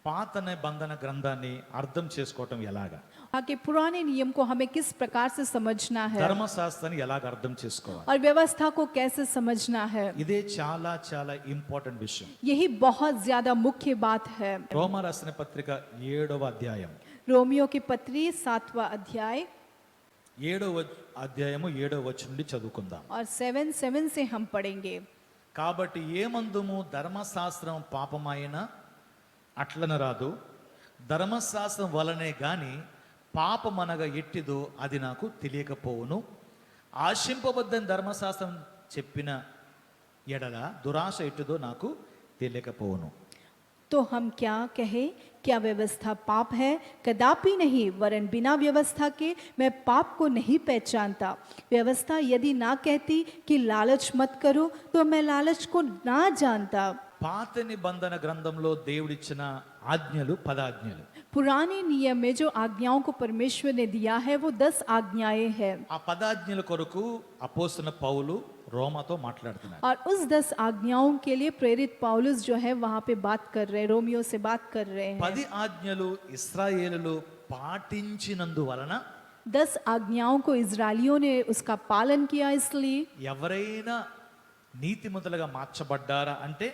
పాత నిబంధన గ్రంథాన్ని అర్థం చేసుకోవటం ఎలాగా, आगे पुराने नियम को हमें किस प्रकार से समझना है ధర్మశాస్త్రాన్ని ఎలాగ అర్థం చేసుకోవాలి, और व्यवस्था को कैसे समझना है। ఇదే చాలా చాలా ఇంపార్టెంట్ విషయం. यही बहुत ज्यादा मुख्य बात है। రోమా రాసిన పత్రిక 7వ అధ్యాయం रोमियो की पत्री 7वां अध्याय 7వ అధ్యాయము 7వ వచనం నుండి చదువుకుందాం. और 7:7 से हम पढ़ेंगे। కాబట్టి ఏమందుము ధర్మశాస్త్రం పాపమైన అట్లన రాదు, ధర్మశాస్త్రం వలనే గాని పాపమనగా ఎట్టిదో అది నాకు తెలియకపోవును. ఆశింపవద్దని ధర్మశాస్త్రం చెప్పిన ఎడల దురాశ ఎట్టిదో నాకు తెలియకపోవును. तो हम क्या कहें, क्या व्यवस्था पाप है? कदापि नहीं, वरन बिना व्यवस्था के मैं पाप को नहीं पहचानता। व्यवस्था यदि ना कहती कि लालच मत करो, तो मैं लालच को ना जानता। పాత నిబంధన గ్రంథంలో దేవుడిచ్చిన ఆజ్ఞలు 10 ఆజ్ఞలు. पुराने नियम में जो आज्ञाओं को परमेश्वर ने दिया है वो 10 आज्ञाएं हैं। ఆ 10 ఆజ్ఞల కొరకు అపోస్తలుడైన పౌలు రోమాతో మాట్లాడుతున్నాడు. और उस 10 आज्ञाओं के लिए प्रेरित पौलुस जो है वहां पे बात कर रहे हैं, रोमियो से बात कर रहे हैं। 10 ఆజ్ఞలు ఇశ్రాయేలులు పాటించినందువలన 10 आज्ञाओं को इजरायलियों ने उसका पालन किया, इसलिए ఎవరైనా నీతిమంతులుగా మార్చబడ్డారా అంటే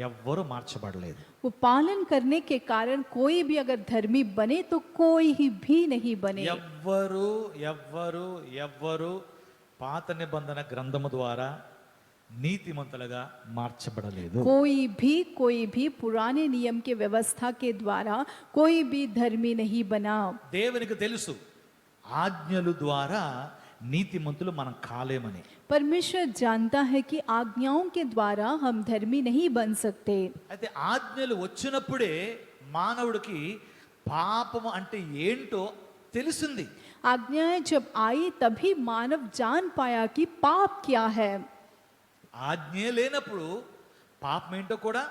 ఎవ్వరు మార్చబడలేదు. वो पालन करने के कारण कोई भी अगर धर्मी बने तो कोई ही भी नहीं बने। ఎవ్వరు ఎవ్వరు ఎవ్వరు పాత నిబంధన గ్రంథము ద్వారా నీతిమంతులుగా మార్చబడలేదు. कोई भी पुराने नियम के व्यवस्था के द्वारा कोई भी धर्मी नहीं बना। దేవునికి తెలుసు ఆజ్ఞలు ద్వారా నీతిమంతులు మనం కాలేమని. परमेश्वर जानता है कि आज्ञाओं के द्वारा हम धर्मी नहीं बन सकते। అయితే ఆజ్ఞలు వచ్చినప్పుడే మానవుడికి పాపం అంటే ఏంటో తెలిసింది. आज्ञाएं जब आई तभी मानव जान पाया कि पाप क्या है। ఆజ్ఞే లేనప్పుడు పాపం ఏంటో కూడా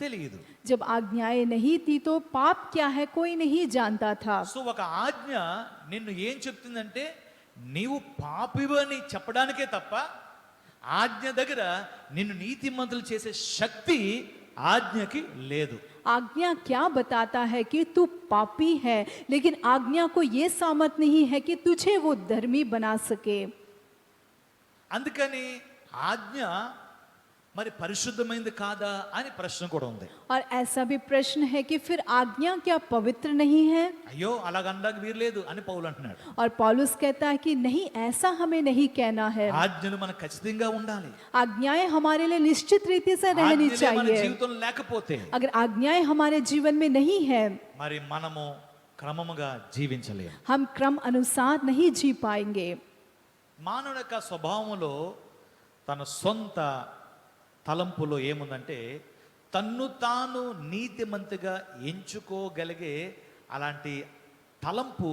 తెలియదు. जब आज्ञाएं नहीं थी तो पाप क्या है कोई नहीं जानता था। సో ఒక ఆజ్ఞ నిన్ను ఏం చెప్తుందంటే నీవు పాపివని చెప్పడానికే తప్ప ఆజ్ఞ దగ్గర నిన్ను నీతిమంతులు చేసే శక్తి ఆజ్ఞకి లేదు. आज्ञा क्या बताता है कि तू पापी है, लेकिन आज्ञा को ये सामर्थ नहीं है कि तुझे वो धर्मी बना सके। అందుకని ఆజ్ఞ మరి పరిశుద్ధమైంది కాదా అని ప్రశ్న కూడా ఉంది. और ऐसा भी प्रश्न है कि फिर आज्ञा क्या पवित्र नहीं है? అయ్యో అలాగనడానికి వీరలేదు అని పౌలు అంటున్నాడు. और पौलुस कहता है कि नहीं, ऐसा हमें नहीं कहना है। ఆజ్ఞలు మనకు ఖచ్చితంగా ఉండాలి. आज्ञाएं हमारे लिए निश्चित रीति से रहनी ఆజ్ఞలే మన चाहिए। జీవితంలో లేకపోతే अगर आज्ञाएं हमारे जीवन में नहीं है, మరి మనము క్రమముగా జీవించలేము. हम क्रम अनुसार नहीं जी पाएंगे। మానవుని యొక్క స్వభావంలో తన సొంత తలంపులో ఏముందంటే తన్ను తాను నీతిమంతిగా ఎంచుకోగలిగే అలాంటి తలంపు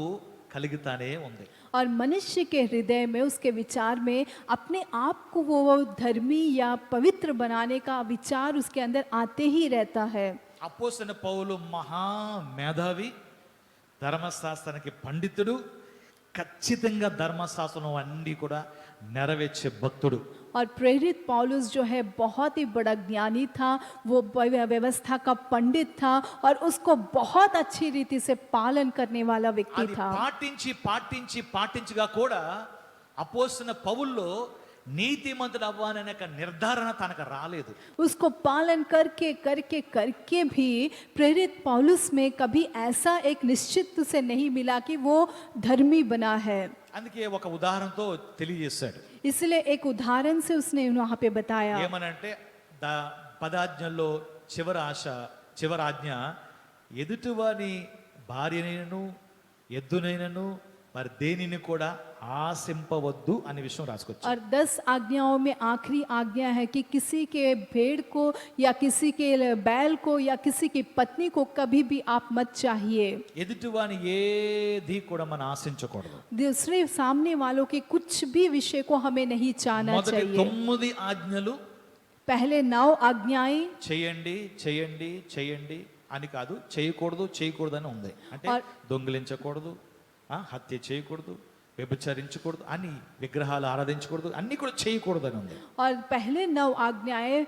కలిగితానే ఉంది. और मनुष्य के हृदय में, उसके विचार में अपने आप को वो धर्मी या पवित्र बनाने का विचार उसके अंदर आते ही रहता है। అపోస్తలుడైన పౌలు మహా మేధావి, ధర్మశాస్త్రానికి పండితుడు, ఖచ్చితంగా ధర్మశాస్త్రం అన్నీ కూడా నెరవేర్చే భక్తుడు. और प्रेरित पौलुस जो है बहुत ही बड़ा ज्ञानी था, वो व्यवस्था का पंडित था और उसको बहुत अच्छी रीति से पालन करने वाला व्यक्ति అది था। పాటించిగా కూడా అపోస్తలుడైన పౌల్లో నీతిమంతుడు అవ్వాలనే ఒక నిర్ధారణ తనకు రాలేదు. उसको पालन करके करके करके भी प्रेरित पौलुस में कभी ऐसा एक निश्चित से नहीं मिला कि वो धर्मी बना है। అందుకే ఒక ఉదాహరణతో తెలియజేశాడు. इसलिए एक उदाहरण से उसने वहां पे बताया। ఏమనంటే 10 ఆజ్ఞల్లో చివరి ఆజ్ఞ ఎదుటివాని భార్యనైనను ఎద్దునైనను మరి దేనిని కూడా ఆశింపవద్దు అనే విషయం రాసుకొచ్చాడు. और 10 आज्ञाओं में आखिरी आज्ञा है कि किसी के भेड़ को या किसी के बैल को या किसी की पत्नी को कभी भी आप मत चाहिए। ఎదుటివాని ఏది కూడా మనం ఆశించకూడదు. दूसरे सामने वालों के कुछ भी विषय को हमें नहीं चाहना మొదటి चाहिए। 9 ఆజ్ఞలు पहले 9 आज्ञाएं చేయండి చేయండి చేయండి అని కాదు, చేయకూడదు చేయకూడదు అని ఉంది. అంటే దొంగిలించకూడదు, హత్య చేయకూడదు, వ్యభిచరించకూడదు అని, విగ్రహాలు ఆరాధించకూడదు అన్ని కూడా చేయకూడదు అని ఉంది. और पहले 9 आज्ञाएं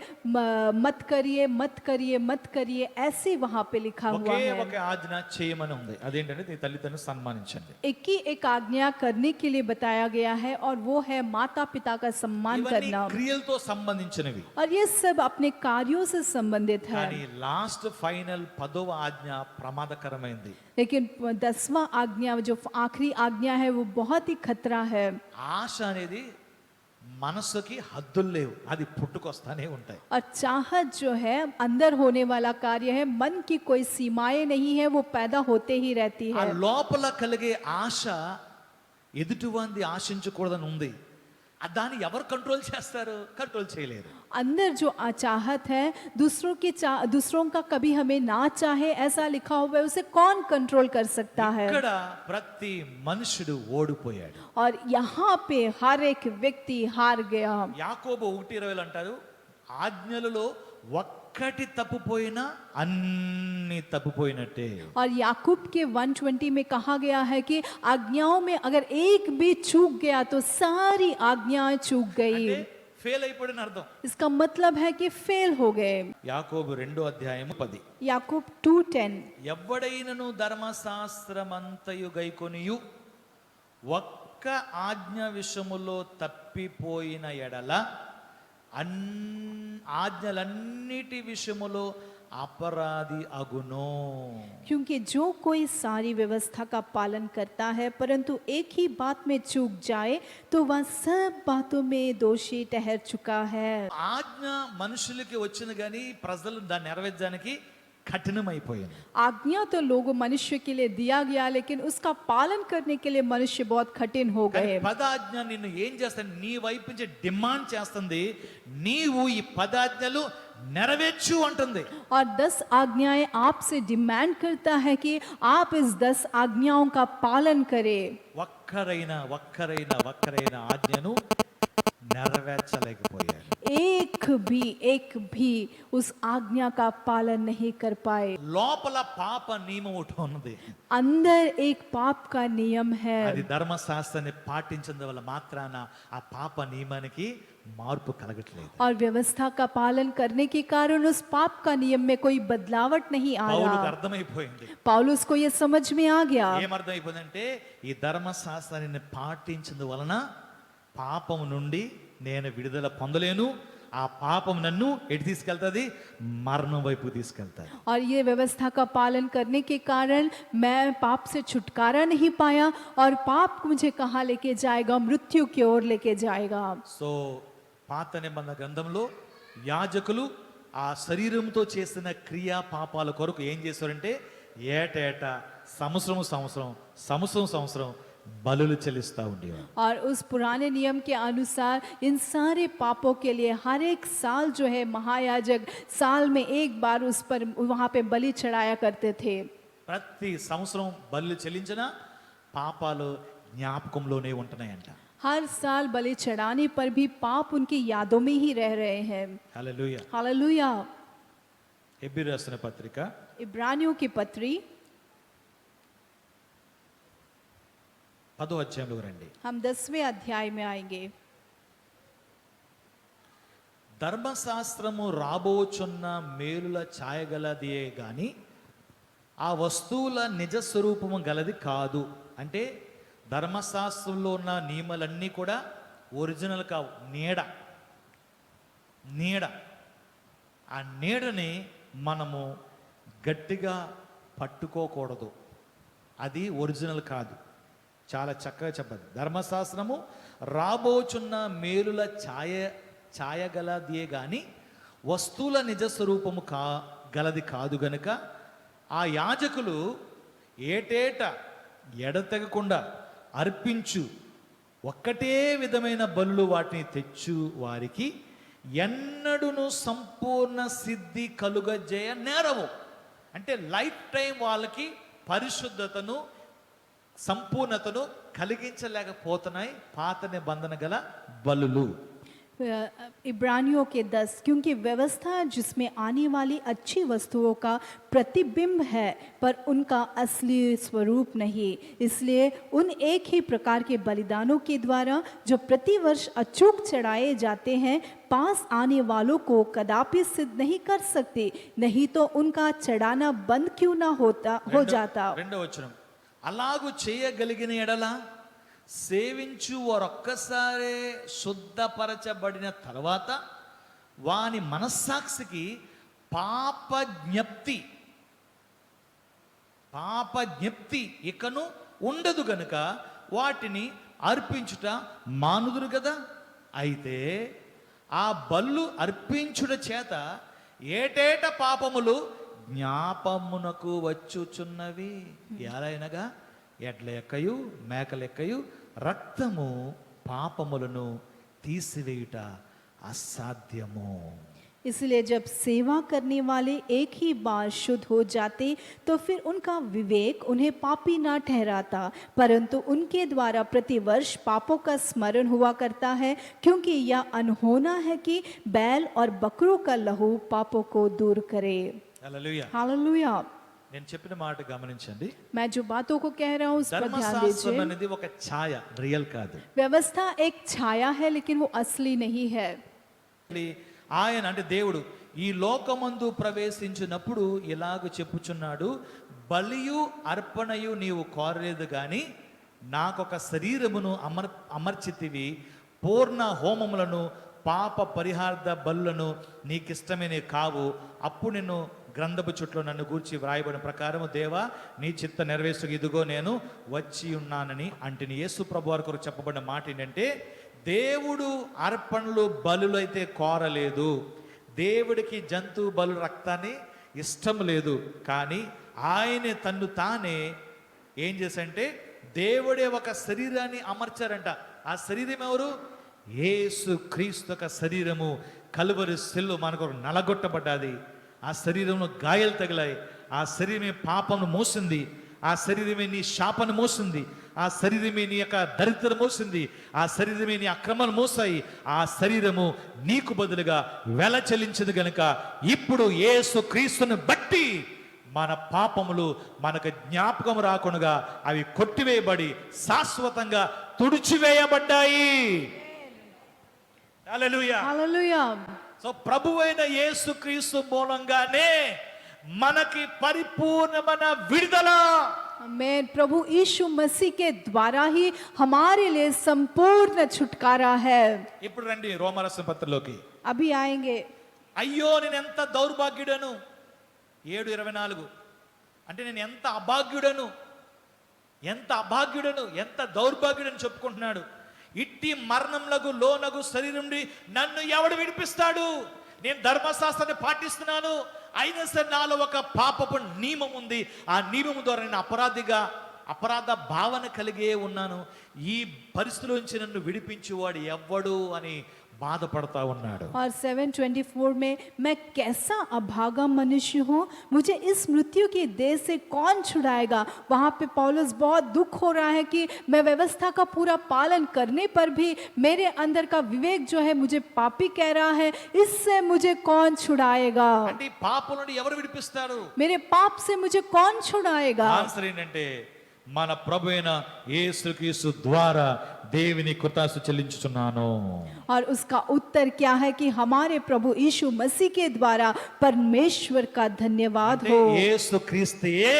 मत करिए मत करिए मत करिए ऐसे वहां पे लिखा हुआ ఒకే है। ఒక ఆజ్ఞ చేయమని ఉంది, అదేంటంటే నీ తల్లిదండ్రులను సన్మానించండి. एक ही एक आज्ञा करने के लिए बताया गया है और वो है माता पिता का सम्मान ఇవన్నీ करना। క్రియలతో సంబంధించినవి. और ये सब अपने कार्यों से संबंधित है। కానీ లాస్ట్ ఫైనల్ 10వ ఆజ్ఞ ప్రమాదకరమైంది. लेकिन 10वां आज्ञा जो आखिरी आज्ञा है वो बहुत ही खतरा है। ఆశ అనేది మనసుకి హద్దులు లేవు, అది పుట్టుకొస్తానే ఉంటాయి. और चाहत जो है अंदर होने वाला कार्य है, मन की कोई सीमाएं नहीं है, वो पैदा होते ही रहती ఆ है। లోపల కలిగే ఆశ ఎదుటివాంది ఆశించకూడదని ఉంది. దాన్ని ఎవరు కంట్రోల్ చేస్తారు? కంట్రోల్ చేయలేరు. अंदर जो चाहत है दूसरों का कभी हमें ना चाहे ऐसा लिखा हुआ है, उसे कौन कंट्रोल कर सकता है? ఇక్కడ ప్రతి మనుషుడు ఓడిపోయాడు. और यहाँ पे हर एक व्यक्ति हार गया। యాకోబు 1:20 అంటారు, ఆజ్ఞలలో ఒక్కటి తప్పుపోయినా అన్ని తప్పుపోయినట్టే. और याकूब के 120 में कहा गया है कि आज्ञाओं में अगर एक भी चूक गया तो सारी आज्ञाएं चूक गई। అంటే ఫెయిల్ అయిపోయిన అర్థం. इसका मतलब है कि फेल हो गए। యాకోబు 2:10 याकूब 2:10 ఎవ్వడైనను ధర్మశాస్త్రమంతయు గైకొనియు ఒక్క ఆజ్ఞ విషయములో తప్పిపోయిన ఎడల ఆజ్ఞలన్నిటి విషయములో अपराधी अगुनो। क्योंकि जो कोई सारी व्यवस्था का पालन करता है परंतु एक ही बात में चूक जाए तो वह सब बातों में दोषी ठहर चुका है। ఆజ్ఞ మనుషులకి వచ్చిన గాని ప్రజలు దాన్ని నెరవేర్చడానికి కఠినమైపోయింది. आज्ञा तो लोगों मनुष्य के लिए दिया गया लेकिन उसका पालन करने के लिए मनुष्य बहुत कठिन हो गए। పదాజ్ఞ నిన్ను ఏం చేస్తుంది? నీ వైపు నుంచి డిమాండ్ చేస్తుంది, నీవు ఈ పదాజ్ఞలు నెరవేర్చు అంటుంది। और 10 आज्ञाएं आपसे डिमांड करता है कि आप इस 10 आज्ञाओं का पालन करें। ఒక్కరైనా ఆజ్ఞను నెరవేర్చలేకపోయారు। एक भी उस आज्ञा का पालन नहीं कर पाए। లోపల పాప నియమం ఒకటి ఉన్నది, अंदर एक पाप का नियम है। అది ధర్మశాస్త్రాన్ని పాటించడం వల్ల మాత్రాన ఆ పాప నియమానికి మార్పు కలగట్లేదు। और व्यवस्था का पालन करने के कारण उस पाप का नियम में कोई बदलावट नहीं పౌలుకు आया। అర్థమైపోయింది। पौलुस को ये समझ में आ गया। ఏమర్థమైపోయిందంటే ఈ ధర్మశాస్త్రాన్ని పాటించడం వలన పాపం నుండి నేను విడుదల పొందలేను, ఆ పాపం నన్ను ఎటు తీసుకెళ్తుంది? మరణం వైపు తీసుకెళ్తాది। और ये व्यवस्था का पालन करने के कारण मैं पाप से छुटकारा नहीं पाया और पाप मुझे कहाँ लेके जाएगा? मृत्यु की ओर लेके जाएगा। సో పాత నిబంధన గ్రంథంలో యాజకులు ఆ శరీరంతో చేసిన క్రియా పాపాల కొరకు ఏం చేశారంటే ఏటేటా సంవత్సరం బలులు చెల్లిస్తూ ఉండేవారు। और उस पुराने नियम के अनुसार इन सारे पापों के लिए हर एक साल जो है महायाजक साल में एक बार उस पर वहाँ पे बलि चढ़ाया करते थे। ప్రతి సంవత్సరం బలులు చెల్లించిన పాపాలు జ్ఞాపకంలోనే ఉంటున్నాయంట। हर साल बलि चढ़ाने पर भी पाप उनकी यादों में ही रह रहे हैं। హల్లెలూయా। हालेलुया। హెబ్రీ రాసిన పత్రిక इब्रानियों की पत्री 10వ అధ్యాయంలో రండి। हम 10वें अध्याय में आएंगे। ధర్మశాస్త్రము రాబోచున్న మేలుల ఛాయగలదియే గాని ఆ వస్తువుల నిజ స్వరూపము గలది కాదు। అంటే ధర్మశాస్త్రంలో ఉన్న నియమాలన్నీ కూడా ఒరిజినల్ కావు, నీడ ఆ నీడని మనము గట్టిగా పట్టుకోకూడదు, అది ఒరిజినల్ కాదు। చాలా చక్కగా చెప్పదు, ధర్మశాస్త్రము రాబోచున్న మేలుల ఛాయగలదే గాని వస్తువుల నిజ స్వరూపము గలది కాదు గనుక ఆ యాజకులు ఏటేట ఎడతెగకుండా అర్పించు ఒక్కటే విధమైన బలులు వాటిని తెచ్చు వారికి ఎన్నడును సంపూర్ణ సిద్ధి కలుగజేయ నేరవు। అంటే లైఫ్ టైం వాళ్ళకి పరిశుద్ధతను సంపూర్ణతను కలిగించలేకపోతున్నాయి పాత నిబంధన గల బలులు। इब्रानियों के 10, क्योंकि व्यवस्था जिसमें आने वाली अच्छी वस्तुओं का प्रतिबिंब है पर उनका असली स्वरूप नहीं, इसलिए उन एक ही प्रकार के बलिदानों के द्वारा जो प्रतिवर्ष अचूक चढ़ाए जाते हैं पास आने वालों को कदापि सिद्ध नहीं कर सकते, नहीं तो उनका चढ़ाना बंद क्यों ना हो जाता। రెండో వచనం, అలాగు చేయగలిగిన ఎడల సేవించు వారొక్కసారే శుద్ధపరచబడిన తర్వాత వాని మనస్సాక్షికి పాపజ్ఞప్తి ఇకను ఉండదు గనుక వాటిని అర్పించుట మానుదురు కదా. అయితే ఆ బల్లు అర్పించుట చేత ఏటేట పాపములు జ్ఞాపమునకు వచ్చుచున్నవి. ఎలైనగా ఎడ్ల ఎక్కయు మేకల ఎక్కయు రక్తము పాపములను తీసివేయుట అసాధ్యము. इसलिए जब सेवा करने वाले एक ही बार शुद्ध हो जाते तो फिर उनका विवेक उन्हें पापी ना ठहराता, परंतु उनके द्वारा प्रतिवर्ष पापों का स्मरण हुआ करता है, क्योंकि यह अनहोना है कि बैल और बकरों का लहू पापों को दूर करे। హల్లెలూయా. हालेलुया। నేను చెప్పిన మాట గమనించండి. मैं जो बातों को कह रहा हूँ उस पर ध्यान ధర్మశాస్త్రం दीजिए। అనేది ఒక ఛాయ, రియల్ కాదు. व्यवस्था एक छाया है लेकिन वो असली नहीं है। ఆయన అంటే దేవుడు ఈ లోకమందు ప్రవేశించినప్పుడు ఇలాగ చెప్పుచున్నాడు, బలియు అర్పణయు నీవు కోరలేదు గాని నాకొక శరీరమును అమర్చితివి, పూర్ణ హోమములను పాప పరిహార్థ బలులను నీకిష్టమే కావు, అప్పుడు నేను గ్రంథపు చుట్లో నన్ను గూర్చి వ్రాయబడిన ప్రకారము దేవా నీ చిత్త నెరవేర్చుకు ఇదిగో నేను వచ్చి ఉన్నానని అంటిని. యేసు ప్రభు వారి కొరకు చెప్పబడిన మాట ఏంటంటే, దేవుడు అర్పణలు బలులు అయితే కోరలేదు, దేవుడికి జంతు బలు రక్తాన్ని ఇష్టం లేదు, కానీ ఆయనే తన్ను తానే ఏం చేశారంటే దేవుడే ఒక శరీరాన్ని అమర్చారంట. ఆ శరీరం ఎవరు? యేసు క్రీస్తు యొక్క శరీరము కలువరి సిలువ మనకు నలగొట్టబడ్డది. ఆ శరీరంలో గాయాలు తగిలాయి, ఆ శరీరమే పాపను మోసింది, ఆ శరీరమే నీ శాపను మోసింది, ఆ శరీరమే నీ యొక్క దరిద్రం మోసింది, ఆ శరీరమే నీ అక్రమాలు మోసాయి. ఆ శరీరము నీకు బదులుగా వెల చెల్లించింది గనుక ఇప్పుడు యేసు క్రీస్తుని బట్టి మన పాపములు మనకు జ్ఞాపకం రాకుండా అవి కొట్టివేయబడి శాశ్వతంగా తుడిచివేయబడ్డాయి. హల్లెలూయా. हालेलुया। సో ప్రభువైన యేసు క్రీస్తు మూలంగానే మనకి పరిపూర్ణమైన విడుదల. आमीन। प्रभु यीशु मसीह के द्वारा ही हमारे लिए संपूर्ण छुटकारा है। ఇప్పుడు రండి రోమరాసిన పత్రికలోకి. अभी आएंगे। అయ్యో నేను ఎంత దౌర్భాగ్యుడను, 7:24 అంటే నేను ఎంత అభాగ్యుడను, ఎంత దౌర్భాగ్యుడని చెప్పుకుంటున్నాడు. ఇట్టి మరణములకు లోనగు శరీరం నుండి నన్ను ఎవడు విడిపిస్తాడు? నేను ధర్మశాస్త్రాన్ని పాటిస్తున్నాను, అయినా సరే నాలో ఒక పాపపు నియమం ఉంది. ఆ నియమం ద్వారా నేను అపరాధ భావన కలిగే ఉన్నాను. ఈ పరిస్థితుల నుంచి నన్ను విడిపించేవాడు ఎవ్వడు అని బాధపడతా ఉన్నాడు. और 7:24 में मैं कैसा अभागा मनुष्य हूँ, मुझे इस मृत्यु की देह से कौन छुड़ाएगा। वहाँ पे पौलुस बहुत दुख हो रहा है कि मैं व्यवस्था का पूरा पालन करने पर भी मेरे अंदर का विवेक जो है मुझे पापी कह रहा है, इससे मुझे कौन छुड़ाएगा। అంటే ఈ పాపం నుండి ఎవరు విడిపిస్తారు? मेरे पाप से मुझे कौन छुड़ाएगा। ఆన్సర్ ఏంటంటే మన ప్రభువైన యేసుక్రీస్తు ద్వారా దేవుని కృతజ్ఞత చెల్లించుచున్నాను. और उसका उत्तर क्या है कि हमारे प्रभु यीशु मसीह के द्वारा परमेश्वर का धन्यवाद అంటే हो। యేసుక్రీస్తుయే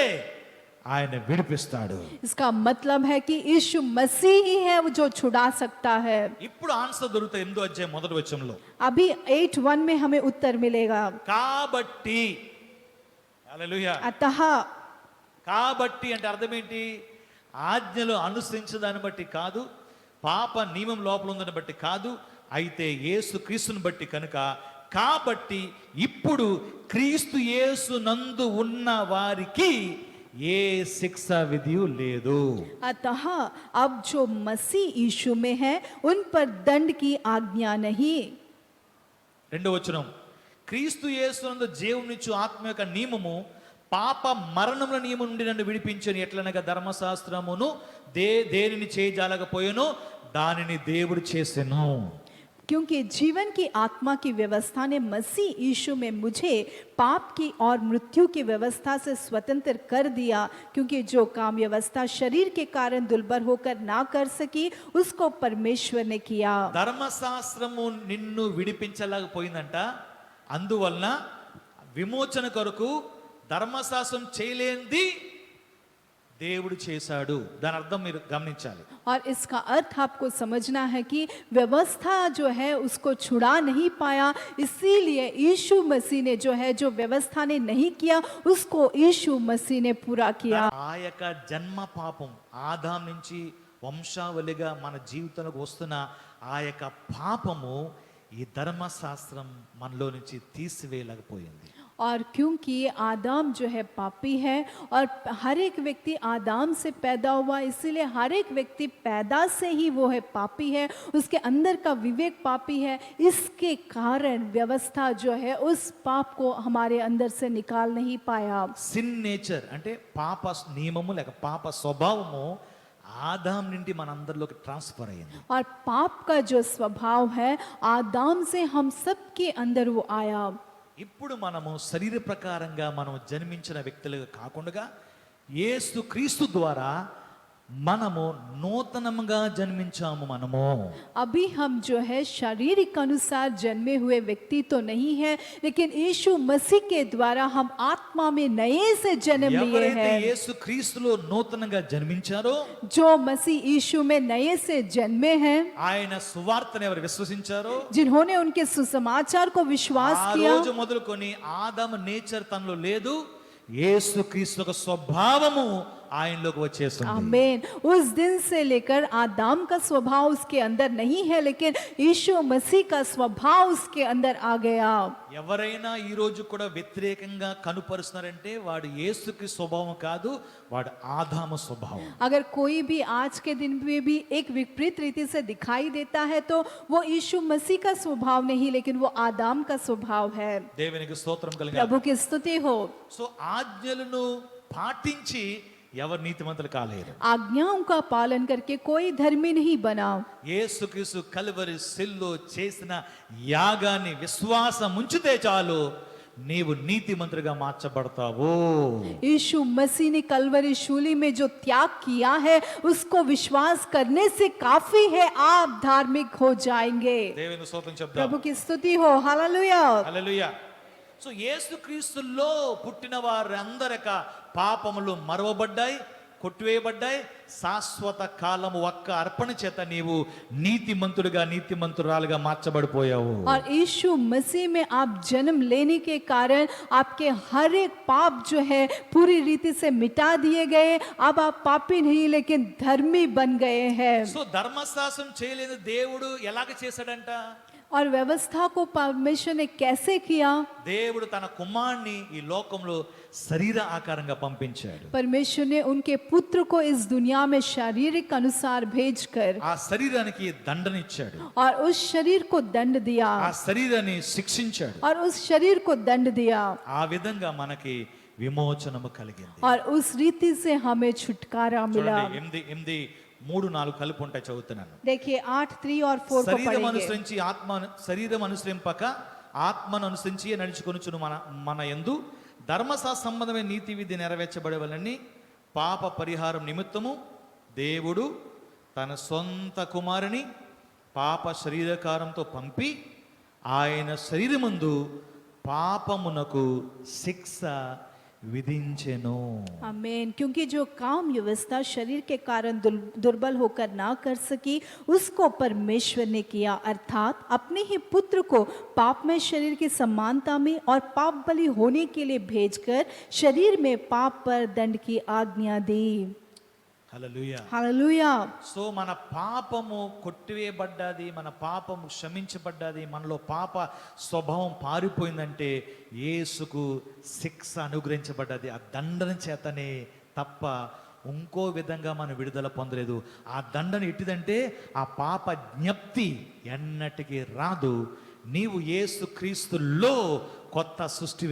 ఆయన విడిపిస్తాడు. इसका मतलब है कि यीशु मसीह ही है वो जो छुड़ा सकता है। ఇప్పుడు ఆన్సర్ దొరుకుతాయి 8వ అధ్యాయం మొదటి వచనంలో. अभी 8:1 में हमें उत्तर मिलेगा। కాబట్టి హల్లెలూయా. अतः కాబట్టి అంటే అర్థం ఏంటి? ఆజ్ఞలు అనుసరించదాన్ని బట్టి కాదు, పాప నియమం లోపల ఉందని బట్టి కాదు, అయితే యేసు క్రీస్తుని బట్టి కనుక. కాబట్టి ఇప్పుడు క్రీస్తు యేసు నందు ఉన్న వారికి ఏ శిక్ష విధియు లేదు. अतः अब जो मसीह यीशु में है उन पर दंड की आज्ञा नहीं। రెండో వచనం, క్రీస్తు యేసు నందు జీవమునిచ్చు ఆత్మ యొక్క నియమము పాప మరణముల నియమం నుండి నన్ను విడిపించని ఎట్లనగా ధర్మశాస్త్రమును దేనిని చేయజాలకపోయానో దానిని దేవుడు చేసెను. क्योंकि जीवन की आत्मा की व्यवस्था ने मसीह यीशु में मुझे पाप की और मृत्यु की व्यवस्था से स्वतंत्र कर दिया, क्योंकि जो काम व्यवस्था शरीर के कारण दुर्बल होकर ना कर सकी उसको परमेश्वर ने किया। ధర్మశాస్త్రము నిన్ను విడిపించలేకపోయిందంట. అందువలన విమోచన కొరకు ధర్మశాస్త్రం చేయలేనిది దేవుడు చేశాడు. దాని అర్థం మీరు గమనించాలి. और इसका अर्थ आपको समझना है कि व्यवस्था जो है उसको छुड़ा नहीं पाया, इसीलिए यीशु मसीह ने जो व्यवस्था ने नहीं किया उसको यीशु मसीह ने पूरा किया। ఆ యొక్క జన్మ పాపం ఆదాం నుంచి వంశావళిగా మన జీవితంలోకి వస్తున్న ఆ యొక్క పాపము ఈ ధర్మశాస్త్రం మనలో నుంచి తీసివేయలేకపోయింది. और क्योंकि आदाम जो है पापी है और हर एक व्यक्ति आदाम से पैदा हुआ, इसीलिए हर एक व्यक्ति पैदा से ही वो है पापी है, उसके अंदर का विवेक पापी है। इसके कारण व्यवस्था जो है उस पाप को हमारे अंदर से निकाल नहीं पाया। సిన్ నేచర్ అంటే పాప నియమము లేక పాప స్వభావము ఆదాం నుండి మనందరిలోకి ట్రాన్స్ఫర్ అయ్యింది. और पाप का जो स्वभाव है आदाम से हम सब के अंदर वो आया। ఇప్పుడు మనము శరీర ప్రకారంగా మనం జన్మించిన వ్యక్తులుగా కాకుండా యేసు క్రీస్తు ద్వారా మనము నూతనంగా జన్మించాము. మనము अभी हम जो है शारीरिक अनुसार जन्मे हुए व्यक्ति तो नहीं है, लेकिन यीशु मसीह के द्वारा हम आत्मा में नए से जन्म लिए ఎవరైతే हैं। యేసు క్రీస్తులో నూతనంగా జన్మించారో जो मसीह यीशु में नए से जन्मे हैं, ఆయన సువార్తను ఎవరు విశ్వసించారో जिन्होंने उनके सुसमाचार को विश्वास ఆ किया, రోజు మొదలుకొని ఆదాము నేచర్ తనలో లేదు, యేసు క్రీస్తు యొక్క స్వభావము ఆయనలోకి వచ్చేస్తుంది. आमीन। उस दिन से लेकर आदाम का स्वभाव उसके अंदर नहीं है, लेकिन यीशु मसीह का स्वभाव उसके अंदर आ गया। ఎవరైనా ఈ రోజు కూడా వ్యతిరేకంగా కనుపరుస్తున్నారంటే వాడు యేసుక్రీస్తు స్వభావం కాదు, వాడు ఆదాము స్వభావం. अगर कोई भी आज के दिन में भी एक विपरीत रीति से दिखाई देता है तो वो यीशु मसीह का स्वभाव नहीं, लेकिन वो आदाम का स्वभाव है। దేవునికి స్తోత్రం కలుగాలి. प्रभु की स्तुति हो। సో ఆజ్ఞలను పాటించి ఎవరు నీతిమంతులు కాలేరు. आज्ञाओं का पालन करके कोई धर्मी नहीं बना। యేసుక్రీస్తు కల్వరి శిల్లో చేసిన యాగాన్ని విశ్వాసం ఉంచితే చాలు నీవు నీతిమంతుడిగా మార్చబడతావు. यीशु मसीह ने कलवरी शूली में जो त्याग किया है उसको विश्वास करने से काफी है, आप धार्मिक हो जाएंगे। దేవుని స్తోత్రం చెప్దాం. प्रभु की स्तुति हो। हालेलुया। హల్లెలూయా. సో యేసుక్రీస్తులో పుట్టిన వారందరి యొక్క పాపములు మరవబడ్డాయి, కొట్టివేయబడ్డాయి. శాశ్వత కాలము ఒక్క అర్పణ చేత నీవు నీతిమంతుడిగా నీతిమంతురాలుగా మార్చబడిపోయావు. और यीशु मसीह में आप जन्म लेने के कारण आपके हर एक पाप जो है पूरी रीति से मिटा दिए गए। अब आप पापी नहीं लेकिन धर्मी बन गए हैं। సో ధర్మశాస్త్రం చేయలేని దేవుడు ఎలాగ చేశాడంట? और व्यवस्था को परमेश्वर ने कैसे किया? దేవుడు తన కుమారుని ఈ లోకంలో శరీర ఆకారంగా పంపించాడు. परमेश्वर ने उनके पुत्र को इस दुनिया में शारीरिक अनुसार भेजकर ఆ శరీరానికి దండన ఇచ్చాడు, और उस शरीर को दंड दिया, ఆ శరీరాన్ని శిక్షించాడు. और उस शरीर को दंड दिया, ఆ విధంగా మనకి విమోచనము కలిగింది. और उस रीति से हमें छुटकारा मिला। చూడండి 8, 3, 4 కలిపి ఉంటాయి, చదువుతున్నాను. देखिए 8, 3 और 4 को శరీరం पढ़ेंगे। అనుసరించి శరీరం అనుసరింపక ఆత్మను అనుసరించి నడుచుకొనుచును మన యందు ధర్మశాస్త్ర సంబంధమైన నీతి విధి నెరవేర్చబడవలని పాప పరిహారం నిమిత్తము దేవుడు తన సొంత కుమారుని పాప శరీరకారంతో పంపి ఆయన శరీరమందు పాపమునకు శిక్ష विधिंचेनो। आमीन। क्योंकि जो काम व्यवस्था शरीर के कारण दुर्बल होकर ना कर सकी उसको परमेश्वर ने किया, अर्थात अपने ही पुत्र को पाप में शरीर की समानता में और पाप बलि होने के लिए भेजकर शरीर में पाप पर दंड की आज्ञा दी। Hallelujah hallelujah. సో మన పాపము కొట్టివేయబడ్డది, మన పాపము క్షమించబడ్డది, మనలో పాప స్వభావం పారిపోయిందంటే యేసుకు శిక్ష అనుగ్రహించబడ్డది. ఆ దండన చేతనే తప్ప ఇంకో విధంగా మనం విడుదల పొందలేదు. ఆ దండన ఎట్టిదంటే ఆ పాప జ్ఞప్తి ఎన్నటికీ రాదు. నీవు యేసు క్రీస్తులో కొత్త సృష్టి